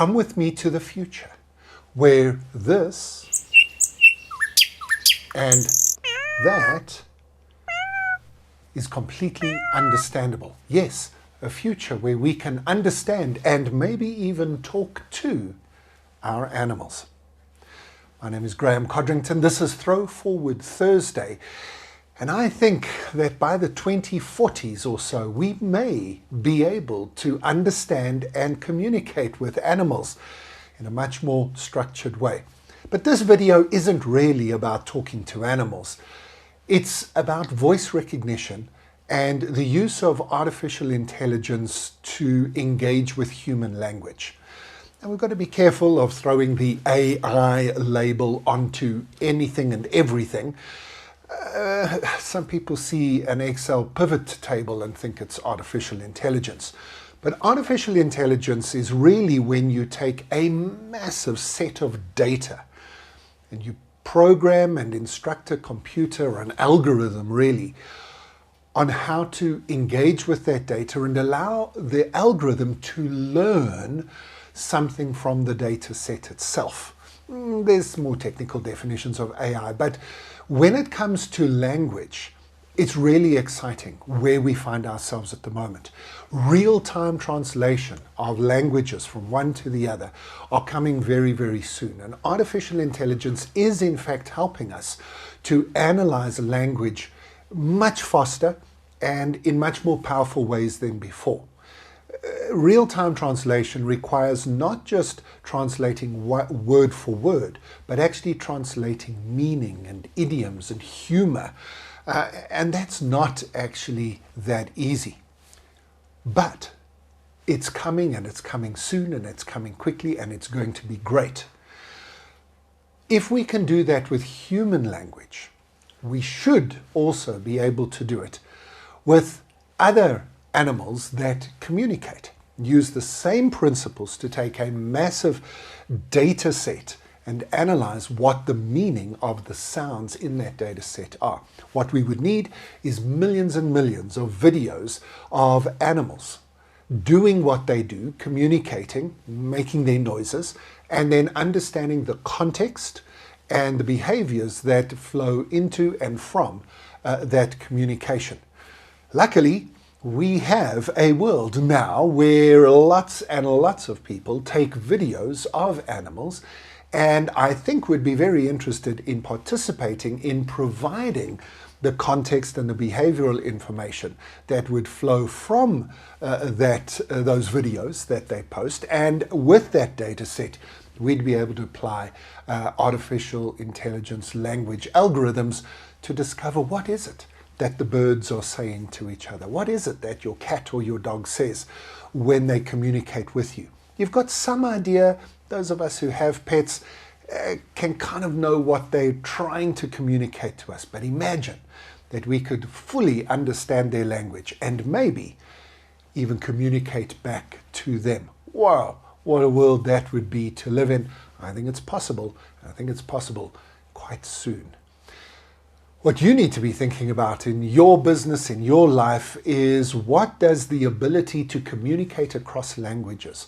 come with me to the future, where this and that is completely understandable. Yes, a future where we can understand and maybe even talk to our animals. My name is Graeme Codrington. This is Throwforward Thursday. And I think that by the 2040s or so, we may be able to understand and communicate with animals in a much more structured way. But this video isn't really about talking to animals. It's about voice recognition and the use of artificial intelligence to engage with human language. And we've got to be careful of throwing the AI label onto anything and everything. Some people see an Excel pivot table and think it's artificial intelligence. But artificial intelligence is really when you take a massive set of data and you program and instruct a computer or an algorithm really on how to engage with that data and allow the algorithm to learn something from the data set itself. There's more technical definitions of AI, but when it comes to language, it's really exciting where we find ourselves at the moment. Real-time translation of languages from one to the other are coming very, very soon. And artificial intelligence is in fact helping us to analyze language much faster and in much more powerful ways than before. Real-time translation requires not just translating word for word, but actually translating meaning and idioms and humor. And that's not actually that easy. But it's coming, and it's coming soon, and it's coming quickly, and it's going to be great. If we can do that with human language, we should also be able to do it with other animals that communicate. Use the same principles to take a massive data set and analyze what the meaning of the sounds in that data set are. What we would need is millions and millions of videos of animals doing what they do, communicating, making their noises, and then understanding the context and the behaviors that flow into and from that communication. Luckily, we have a world now where lots and lots of people take videos of animals, and I think would be very interested in participating in providing the context and the behavioral information that would flow from those videos that they post. And with that data set, we'd be able to apply artificial intelligence language algorithms to discover what is it that the birds are saying to each other. What is it that your cat or your dog says when they communicate with you? You've got some idea. Those of us who have pets can kind of know what they're trying to communicate to us. But imagine that we could fully understand their language and maybe even communicate back to them. Wow, what a world that would be to live in. I think it's possible. I think it's possible quite soon. What you need to be thinking about in your business, in your life, is what does the ability to communicate across languages,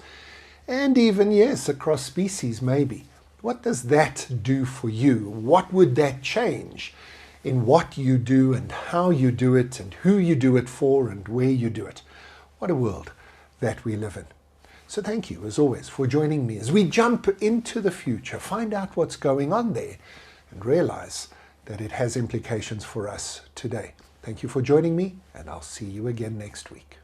and even, yes, across species maybe, what does that do for you? What would that change in what you do and how you do it and who you do it for and where you do it? What a world that we live in. So thank you, as always, for joining me as we jump into the future, find out what's going on there, and realize that it has implications for us today. Thank you for joining me, and I'll see you again next week.